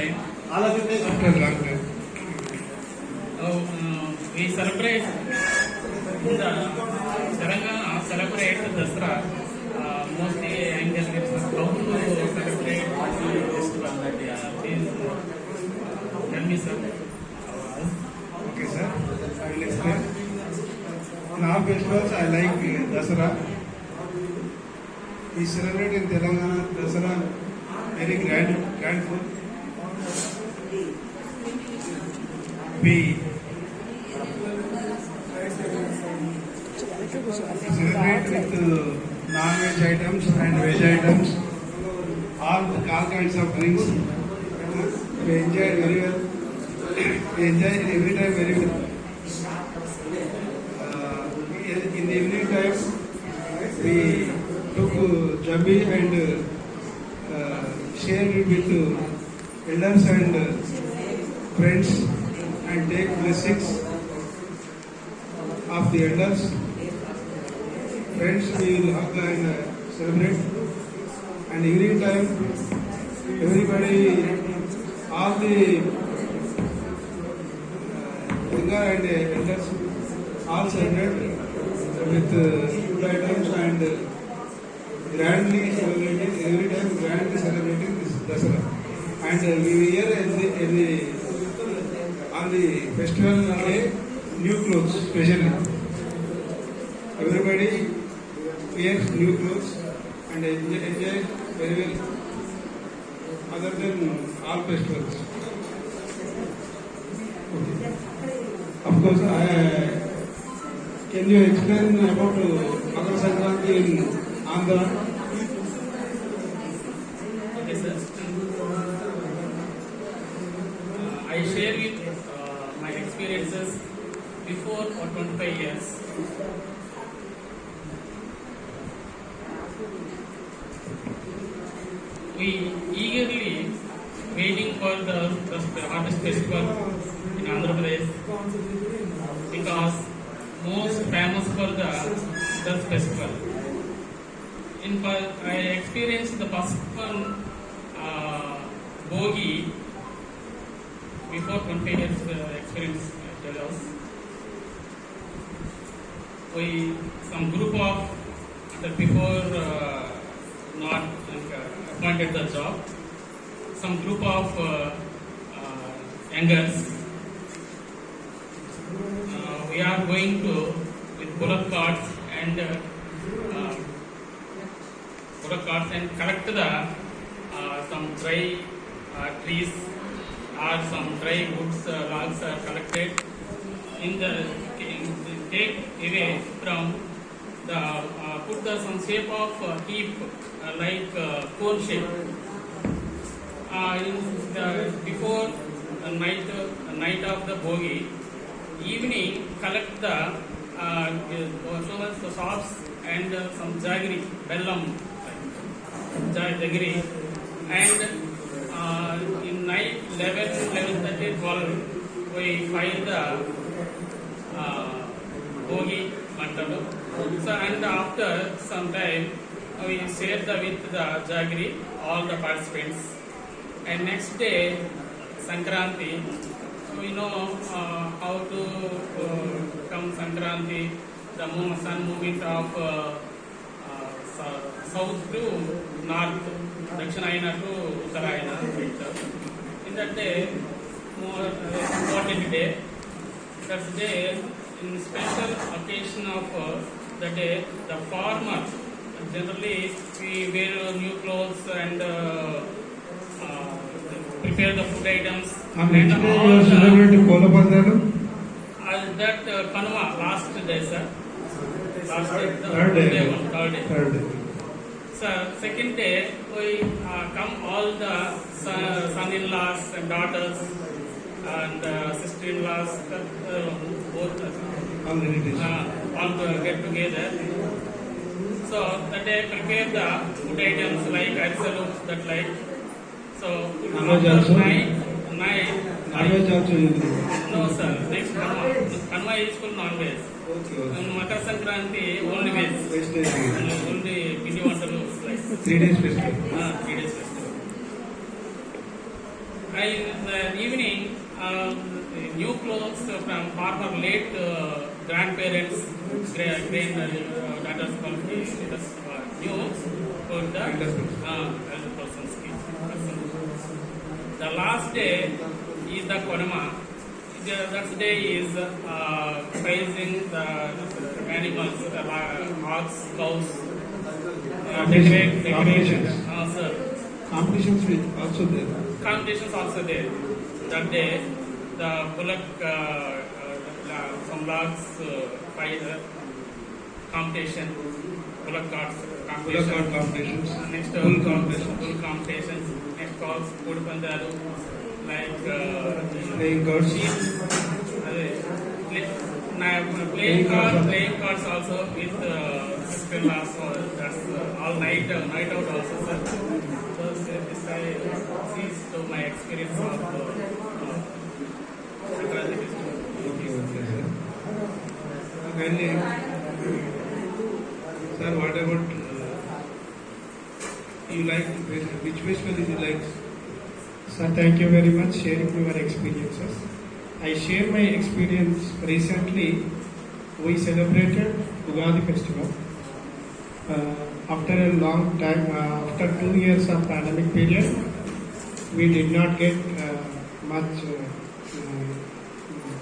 time. All of you take after long time. We celebrate in the Telangana celebrate Dasra. Mostly Angel gives us how to celebrate the festival. Please tell me, sir. Okay, sir. I will explain. In all festivals, I like Dasara. We celebrate in Telangana Dasara very grandful. We celebrate with non-veg items and veg items, all kinds of drinks. We enjoy it very well. We enjoy it every time very well. In the evening time, we took jambi and shared it with elders and friends and take blessings of the elders. Friends, we will hug and celebrate. And evening time, everybody, all the younger and elders, all celebrate with food items and grandly celebrating, every time grandly celebrating this Dasara. And we wear on the festival day new clothes specially. Everybody wears new clothes and enjoy very well other than all festivals. Okay. Of course, can you explain about Makar Sankranti in Andhra? Okay, sir. I share with my experiences before for 25 years. We eagerly waiting for the harvest festival in Andhra Pradesh because most famous for the Dusk festival. I experienced the first one Bogi before 20 years experience tell us. Some group of before not appointed the job, some group of youngers. We are going to with bullock carts and collect the some dry trees or some dry woods logs are collected in the take away from the put the some shape of heap like cone shape. Before night of the Bogi, evening collect the sops and some jaggery, bellam, jaggery, and in night 11:30, 12 we fire the Bogi Mantalu. So and after some time we share with the jaggery all the participants. And next day Sankranti, we know how to come Sankranti, the sun movement of south to north, Dakshinayana to Uttarayana. In that day, more important day, that day, in special occasion of the day, the farmer, generally we wear new clothes and prepare the food items. And all celebrate Kolapadhalu? That Kanuma, last day, sir. Last day. Third day. Third day. So, second day, we come all the son-in-laws and daughters and sister-in-laws, both All relatives. all get together. So, that day prepare the food items like arisalu, that like. So, Non-veg after also? night, Non-veg also you do? no sir, next Kanma. Kanma is full non-veg. Okay. And Makar Sankranti only veg. Vegetarian. And only Pindi Vantalu like 3 days festival. 3 days festival. In the evening, new clothes from former late grandparents, that is called new for the elder person's person. The last day is the Kodama. That day is praising the animals, the hogs, cows, decoration. Sir. Competitions with also there. Competitions also there. That day, the bullock, some logs fight competition, bullock carts Bullock competition. cart competitions. Next Bull competitions. bull competitions. Next calls, Kodu Pandalu, like Playing cards. sheep. Playing cards. Playing cards also with Christmas. That's all night out also, sir. So this I see to my experience of Sankranti festival. Okay, sir. Kindly, sir, what about you like which festival you like? Sir, thank you very much sharing your experiences. I share my experience recently. We celebrated Ugadi festival. After a long time, after 2 years of pandemic period, we did not get much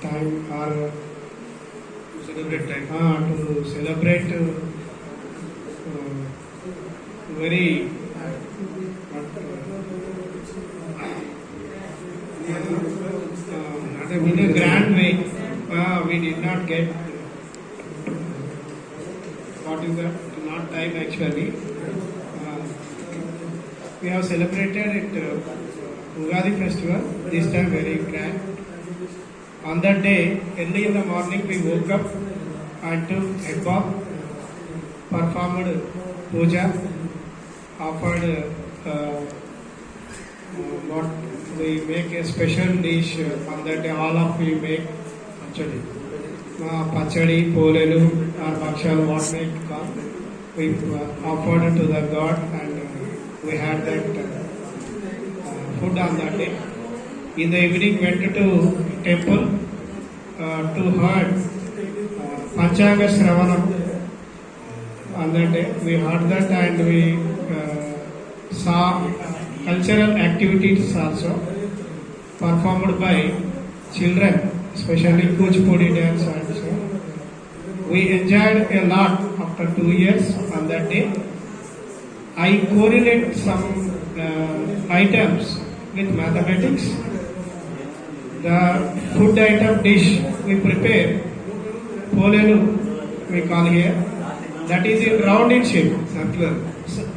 time or To celebrate time. to celebrate very in a grand way. We did not get what is that? Not time actually. We have celebrated it Ugadi festival this time very grand. On that day, early in the morning, we woke up and took head bath, performed puja, offered what we make a special dish on that day. All of we make pachadi. Pachadi, polelu, or bhakshalu, what we call. We offered to the god and we had that food on that day. In the evening, went to temple to heard Panchanga Shravanam. On that day, we heard that and we saw cultural activities also performed by children, especially Kuchipudi dance also. We enjoyed a lot after 2 years on that day. I correlate some items with mathematics. The food item dish we prepare, polelu we call here, that is in round in shape. Circular.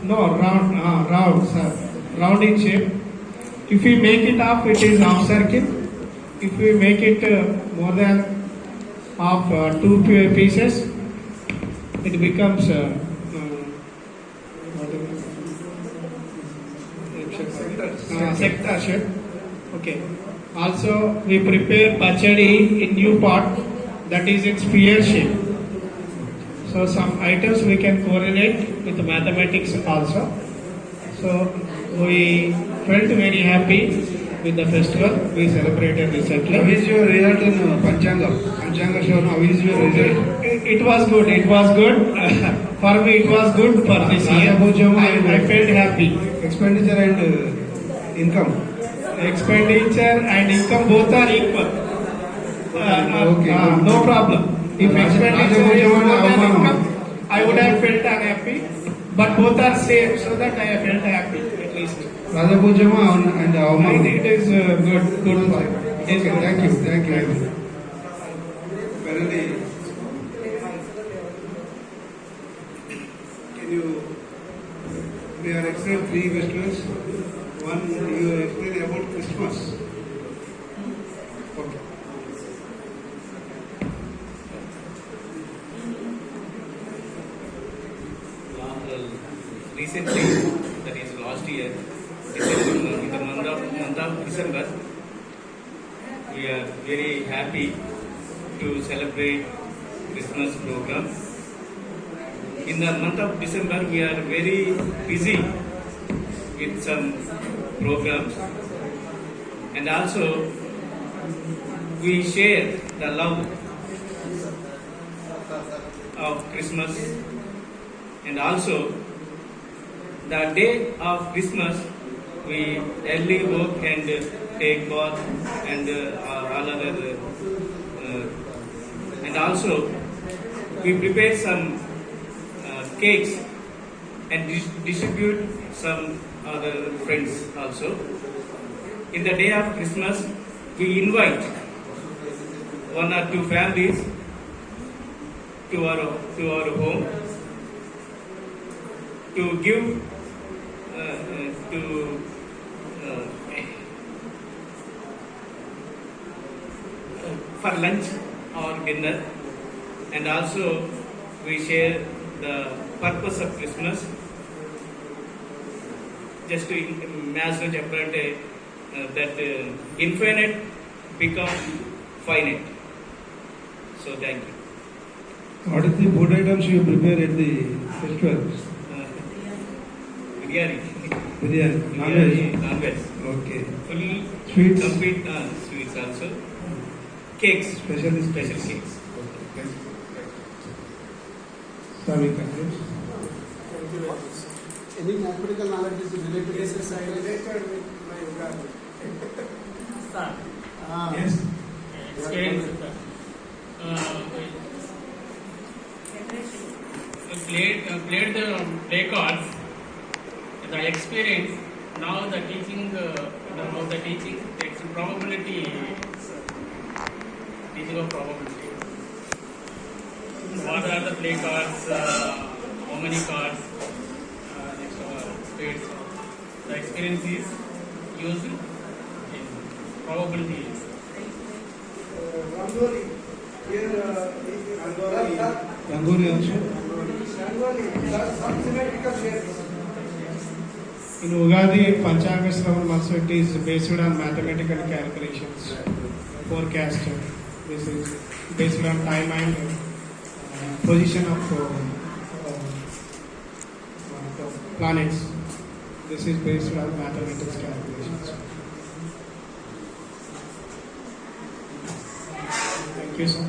No, round, sir. Round in shape. If we make it up, it is half circle. If we make it more than half, two pieces, it becomes sector shape. Okay. Also, we prepare pachadi in new pot that is in sphere shape. So some items we can correlate with mathematics also. So we felt very happy with the festival we celebrated How recently. is your result in Panchanga? Panchanga show, how is your result? It was good. It was good. For me, it was good for this year. I felt happy. Expenditure and income. Expenditure and income both are equal. Okay. No problem. If expenditure is more than income, I would have felt unhappy. But both are same, so that I have felt happy at least. Rajapujama and Avamana. It is good for it. Okay, thank you. Currently, we are explaining 3 festivals. One, you explain about Christmas. Okay. Recently, that is last year, in the month of December, we are very happy to celebrate Christmas program. In the month of December, we are very busy with some programs. and also we share the love of Christmas, and also the day of Christmas we early work and take bath and all other and also we prepare some cakes and distribute some other friends also. In the day of Christmas we invite one or two families to our home to give for lunch or dinner, and also we share the purpose of Christmas. Just to imagine that infinite become finite. So thank you. What is the food items you prepare at the festival? Biryani. Biryani. Biryani, Non-veg? non-veg. Okay. Full Sweets? complete sweets also. Cakes. Special Cakes. Swami Kandesh. Any mathematical knowledge is related to this? I related with my yoga. Sir, Yes. experience. Played the play cards. The experience. Now the teaching. Now the teaching. It's probability. Teaching of probability. What are the play cards? How many cards? Next spades. The experience is used in probability. Rangoli. Here, Rangoli. Rangoli also. Rangoli. Some symmetrical shapes. In Ugadi, Panchanga Shravan Matsut is based on mathematical calculations, forecast. This is based on time and position of the planets. This is based on mathematical calculations. Thank you, sir.